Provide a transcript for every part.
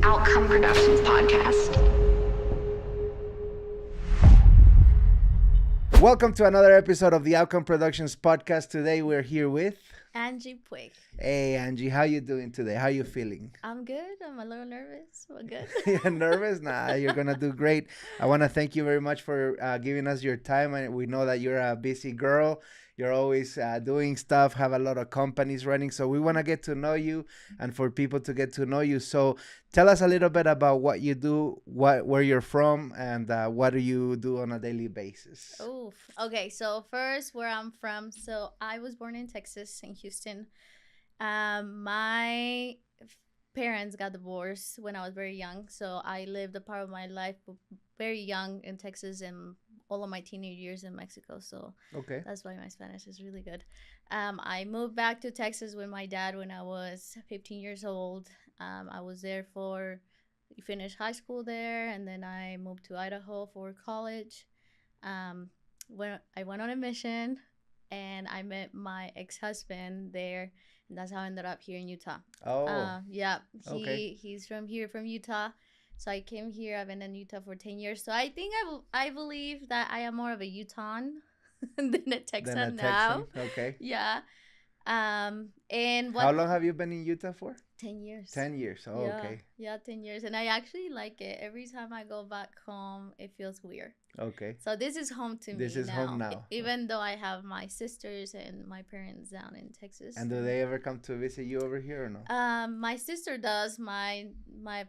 Outcome Productions podcast. Welcome to another episode of the Outcome Productions podcast. Today we're here with Angye Puig. Hey Angie, how you doing today? How you feeling? I'm good. I'm a little nervous, but good. You're nervous? Nah, you're gonna do great. I want to thank you very much for giving us your time. And we know that you're a busy girl. You're always doing stuff, have a lot of companies running. So we want to get to know you and for people to get to know you. So tell us a little bit about what you do, where you're from, and what do you do on a daily basis? Oh, okay. So first, where I'm from. So I was born in Texas, in Houston. My parents got divorced when I was very young. So I lived a part of my life very young in Texas and all of my teenage years in Mexico. So Okay. that's why my Spanish is really good. I moved back to Texas with my dad when I was 15 years old. I was there finished high school there, and then I moved to Idaho for college. When I went on a mission, and I met my ex-husband there, and that's how I ended up here in Utah. Oh, Yeah, okay. he's from Utah. So I came here. I've been in Utah for 10 years. So I think I believe that I am more of a Utahn than a Texan then a now. Texan. Okay. Yeah. And How long have you been in Utah for? 10 years. 10 years. Oh, Yeah. okay. Yeah, 10 years. And I actually like it. Every time I go back home, it feels weird. Okay. So this is home to me. This is home now. Even though I have my sisters and my parents down in Texas. And do they ever come to visit you over here or no? My sister does. My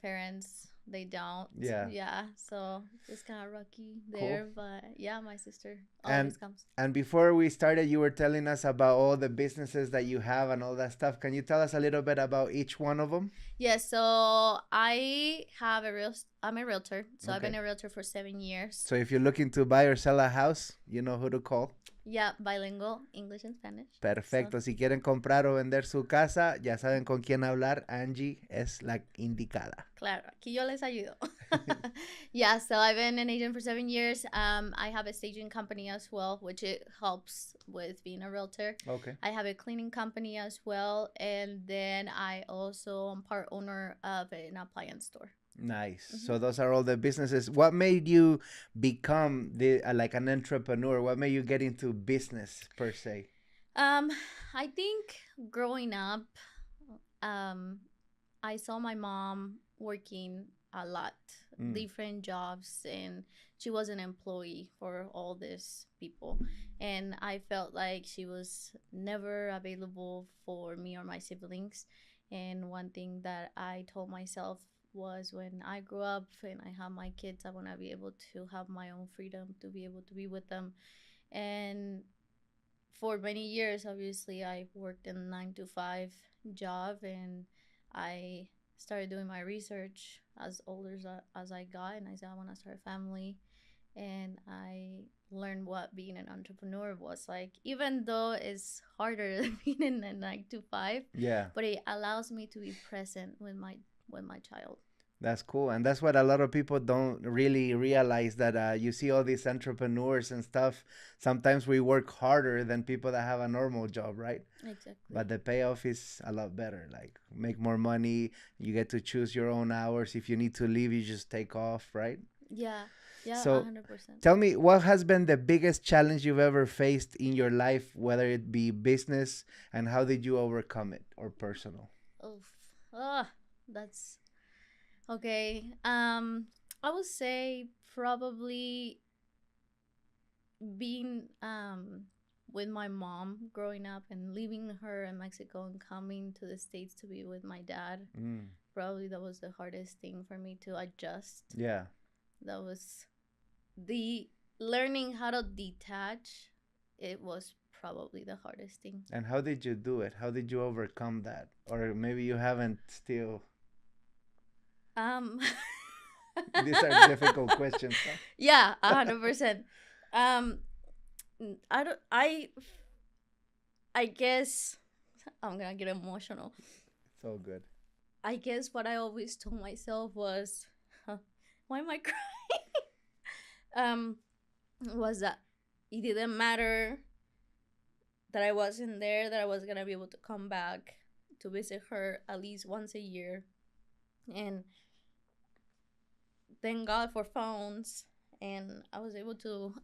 parents, they don't. Yeah. Yeah. So it's kind of rocky there, but yeah, my sister And- always comes. And before we started, you were telling us about all the businesses that you have and all that stuff. Can you tell us a little bit about each one of them? Yeah. So I'm a realtor. So I've been Okay. a realtor for 7 years. So if you're looking to buy or sell a house, you know who to call. Yeah, bilingual, English and Spanish. Perfecto. Si quieren comprar o vender su casa, ya saben con quién hablar. Angie es la indicada. Claro, aquí yo les ayudo. Yeah, so I've been an agent for 7 years. I have a staging company as well, which it helps with being a realtor. Okay. I have a cleaning company as well, and then I also am part owner of an appliance store. Nice. So those are all the businesses. What made you become like an entrepreneur? What made you get into business per se? I think growing up, I saw my mom working a lot, different jobs, and she was an employee for all these people. And I felt like she was never available for me or my siblings. And one thing that I told myself was when I grow up and I have my kids, I want to be able to have my own freedom, to be able to be with them. And for many years, obviously, I worked in a 9-to-5 job, and I started doing my research as older as I got, and I said I want to start a family, and I learned what being an entrepreneur was like, even though it's harder than being in a 9-to-5. Yeah. But it allows me to be present with my child. That's cool. And that's what a lot of people don't really realize, that you see all these entrepreneurs and stuff. Sometimes we work harder than people that have a normal job, right? Exactly. But the payoff is a lot better. Like, make more money. You get to choose your own hours. If you need to leave, you just take off, right? Yeah, So 100%. tell me, what has been the biggest challenge you've ever faced in your life, whether it be business, and how did you overcome it, or personal? Oof. That's okay. I would say probably being with my mom growing up and leaving her in Mexico and coming to the States to be with my dad. Probably that was the hardest thing for me to adjust. Yeah. That was the learning how to detach. It was probably the hardest thing. And how did you do it? How did you overcome that? Or maybe you haven't still. These are difficult questions. Huh? Yeah, 100%. I guess I'm gonna get emotional. It's all good. I guess what I always told myself was, why am I crying? Was that it didn't matter that I wasn't there, that I was gonna be able to come back to visit her at least once a year. And thank God for phones, and I was able to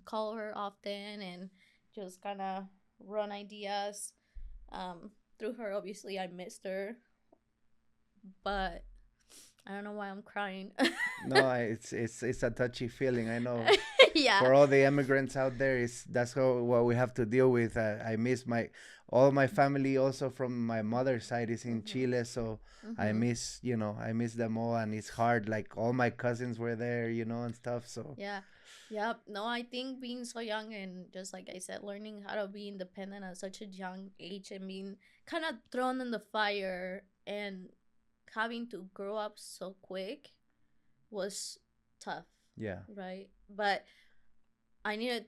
call her often and just kind of run ideas through her. Obviously, I missed her, but I don't know why I'm crying. No, it's a touchy feeling. I know Yeah. for all the immigrants out there, is that's how what we have to deal with. I miss my all my family also from my mother's side is in Mhm. Chile, so I Mhm. miss I miss them all, and it's hard. Like all my cousins were there, and stuff. So Yeah. Yep. No, I think being so young and just like I said, learning how to be independent at such a young age and being kind of thrown in the fire and having to grow up so quick was tough, yeah, right? But I needed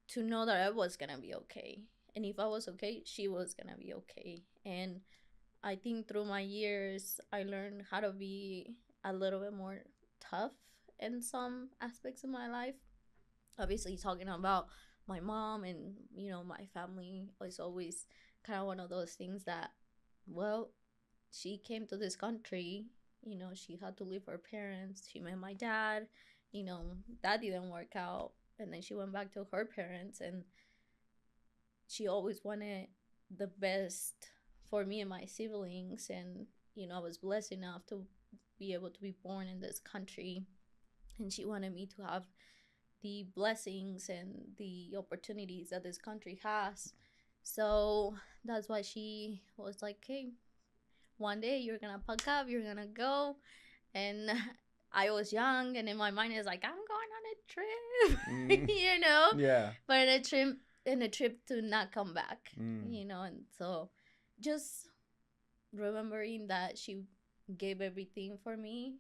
to know that I was gonna be okay. And if I was okay, she was gonna be okay. And I think through my years, I learned how to be a little bit more tough in some aspects of my life. Obviously, talking about my mom and, my family is always kind of one of those things that, well, she came to this country, she had to leave her parents. She met my dad, that didn't work out. And then she went back to her parents, and she always wanted the best for me and my siblings. And, I was blessed enough to be able to be born in this country. And she wanted me to have the blessings and the opportunities that this country has. So that's why she was like, hey, one day you're gonna pack up, you're gonna go. And I was young, and in my mind is like, I'm going on a trip, mm, yeah, but in a trip to not come back, mm, and so just remembering that she gave everything for me,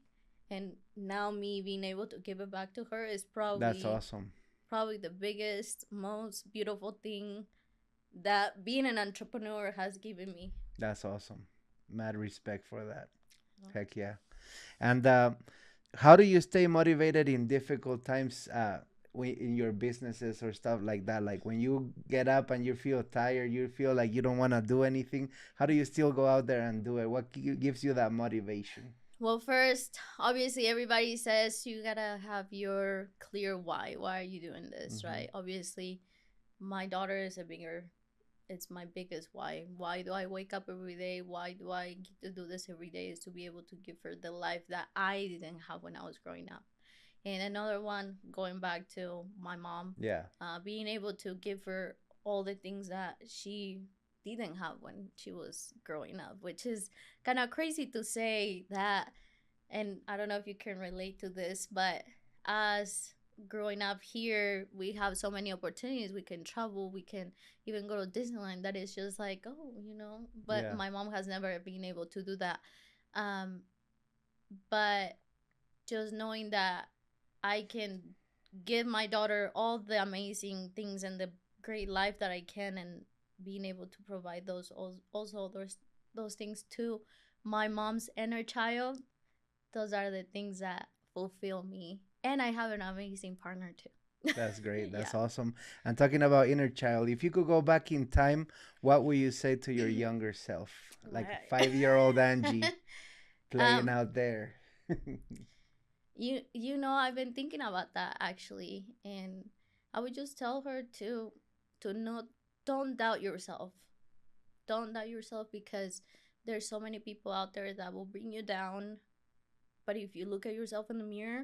and now me being able to give it back to her is that's probably awesome. probably the biggest, most beautiful thing that being an entrepreneur has given me. That's awesome. Mad respect for that. Oh. Heck yeah. And how do you stay motivated in difficult times in your businesses or stuff like that? Like when you get up and you feel tired, you feel like you don't want to do anything. How do you still go out there and do it? What gives you that motivation? Well, first, obviously, everybody says you gotta have your clear why. Why are you doing this, Mm-hmm. right? Obviously, my daughter is it's my biggest why. Why do I wake up every day? Why do I get to do this every day? Is to be able to give her the life that I didn't have when I was growing up. And another one, going back to my mom, Yeah, being able to give her all the things that she didn't have when she was growing up, which is kind of crazy to say that. And I don't know if you can relate to this, but as growing up here, we have so many opportunities. We can travel, we can even go to Disneyland. That is just like, oh, but yeah, my mom has never been able to do that. Um, but just knowing that I can give my daughter all the amazing things and the great life that I can, and being able to provide also those things to my mom's inner child, those are the things that fulfill me. And I have an amazing partner too. that's great. That's Yeah. awesome. And talking about inner child, if you could go back in time, what would you say to your younger self? Like Right. 5-year-old Angie playing um out there. I've been thinking about that actually, and I would just tell her to not don't doubt yourself. Don't doubt yourself, because there's so many people out there that will bring you down. But if you look at yourself in the mirror,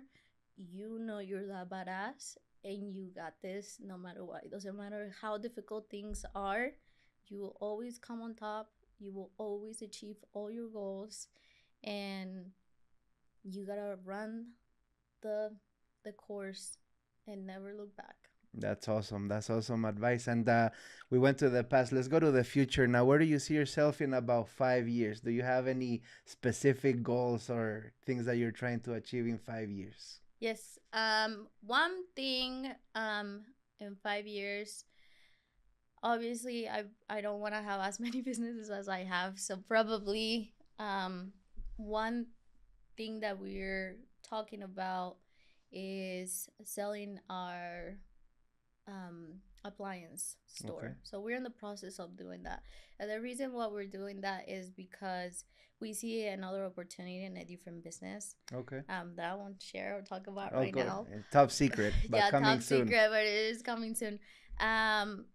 you know you're that badass and you got this no matter what. It doesn't matter how difficult things are, you will always come on top. You will always achieve all your goals, and you gotta run the the course and never look back. That's awesome. That's awesome advice. And we went to the past. Let's go to the future now. Where do you see yourself in about 5 years? Do you have any specific goals or things that you're trying to achieve in 5 years? Yes. One thing in 5 years, obviously I don't want to have as many businesses as I have, so probably one thing that we're talking about is selling our appliance Okay. store. So we're in the process of doing that. And the reason why we're doing that is because we see another opportunity in a different business Okay. that I won't share or talk about Oh, right go. now. Top secret, but Yeah, coming top soon. secret, but it is coming soon. Um,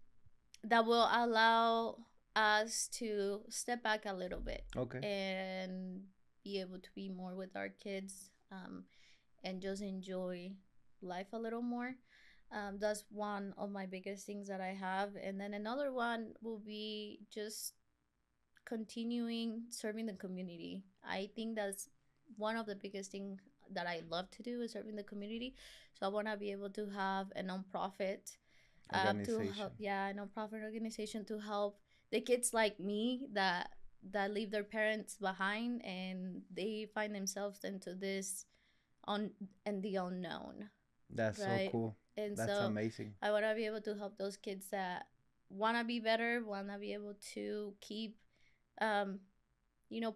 that will allow us to step back a little bit Okay. and be able to be more with our kids, and just enjoy life a little more. That's one of my biggest things that I have. And then another one will be just continuing serving the community. I think that's one of the biggest things that I love to do is serving the community. So I want to be able to have a nonprofit, to Organization. help, yeah, a nonprofit organization to help the kids like me that leave their parents behind and they find themselves into this on and the unknown, That's so right? cool. And That's so amazing. I want to be able to help those kids that want to be better, want to be able to keep, um,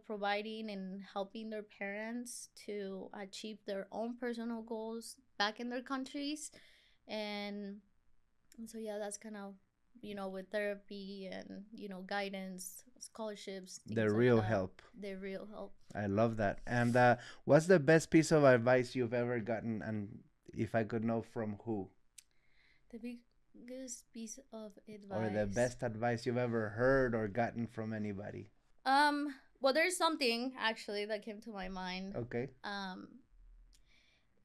providing and helping their parents to achieve their own personal goals back in their countries. And so, yeah, that's kind of, with therapy and, guidance, scholarships, The things like real that. help. The real help. I love that. And what's the best piece of advice you've ever gotten? And if I could know from who, The biggest piece of or the advice. best advice you've ever heard or gotten from anybody. Well, there's something actually that came to my mind. Okay.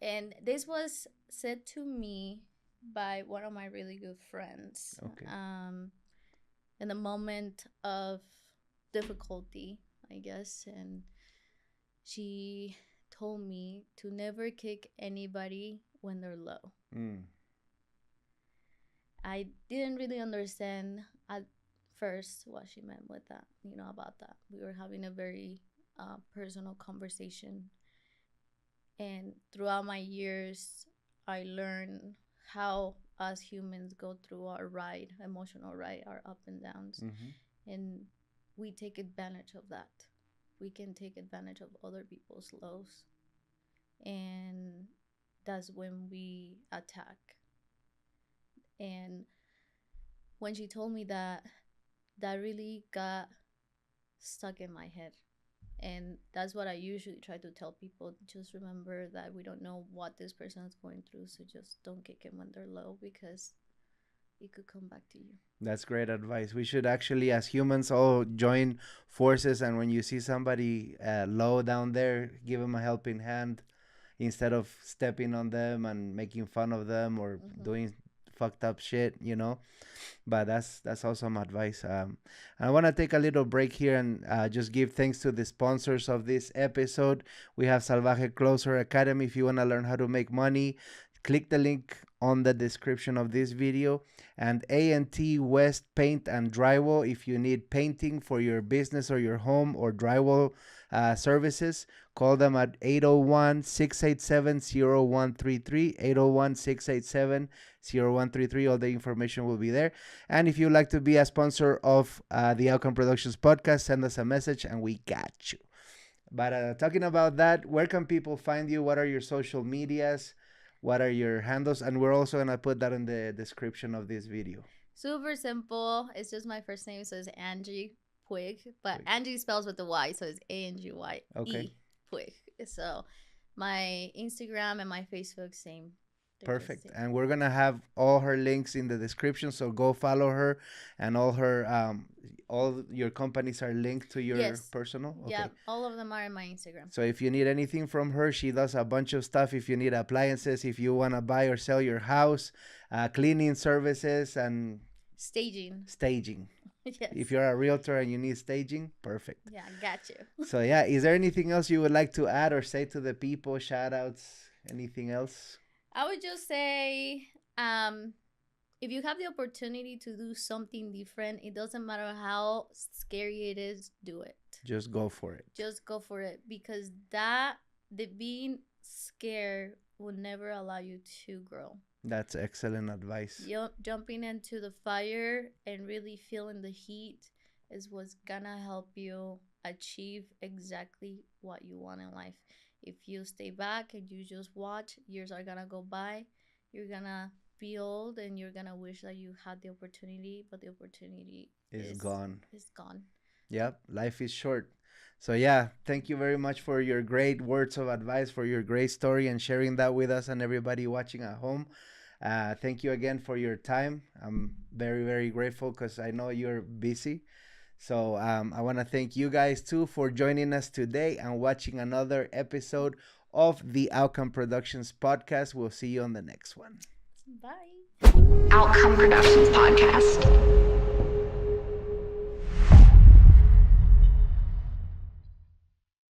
And this was said to me by one of my really good friends. Okay. In a moment of difficulty, I guess, and she told me to never kick anybody when they're low. Mm. I didn't really understand at first what she meant with that, about that. We were having a very personal conversation. And throughout my years, I learned how us humans go through our ride, emotional ride, our up and downs. Mm-hmm. And we take advantage of that. We can take advantage of other people's lows. And that's when we attack. And when she told me that, that really got stuck in my head. And that's what I usually try to tell people. Just remember that we don't know what this person is going through. So just don't kick them when they're low because it could come back to you. That's great advice. We should actually, as humans, all join forces. And when you see somebody low down there, give them a helping hand instead of stepping on them and making fun of them or doing fucked up shit, But that's awesome advice. I want to take a little break here and just give thanks to the sponsors of this episode. We have Salvaje Closer Academy. If you want to learn how to make money, click the link on the description of this video. And A&T West Paint and Drywall. If you need painting for your business or your home or drywall services, call them at 801-687-0133, 801-687-0133. All the information will be there. And if you'd like to be a sponsor of the Outcome Productions podcast, send us a message and we got you. But talking about that, where can people find you? What are your social medias? What are your handles? And we're also going to put that in the description of this video. Super simple. It's just my first name, so it's Angye Puig. But Angye spells with the Y, so it's Angye Okay. Puig. So my Instagram and my Facebook, same. Perfect. And we're going to have all her links in the description. So go follow her, and all her, all your companies are linked to your personal. Okay. Yeah, all of them are in my Instagram. So if you need anything from her, she does a bunch of stuff. If you need appliances, if you want to buy or sell your house, cleaning services, and staging. Yes. If you're a realtor and you need staging, perfect. Yeah, got you. So yeah, is there anything else you would like to add or say to the people? Shout outs, anything else? I would just say, if you have the opportunity to do something different, it doesn't matter how scary it is, do it. Just go for it. Just go for it, because the being scared will never allow you to grow. That's excellent advice. Jumping into the fire and really feeling the heat is what's gonna help you achieve exactly what you want in life. If you stay back and you just watch, years are gonna go by. You're gonna be old and you're gonna wish that you had the opportunity, but the opportunity is gone. Is gone. Yep, life is short. So yeah, thank you very much for your great words of advice, for your great story, and sharing that with us and everybody watching at home. Thank you again for your time. I'm very, very grateful because I know you're busy. So I want to thank you guys too for joining us today and watching another episode of the Outcome Productions podcast. We'll see you on the next one. Bye. Outcome Productions Podcast.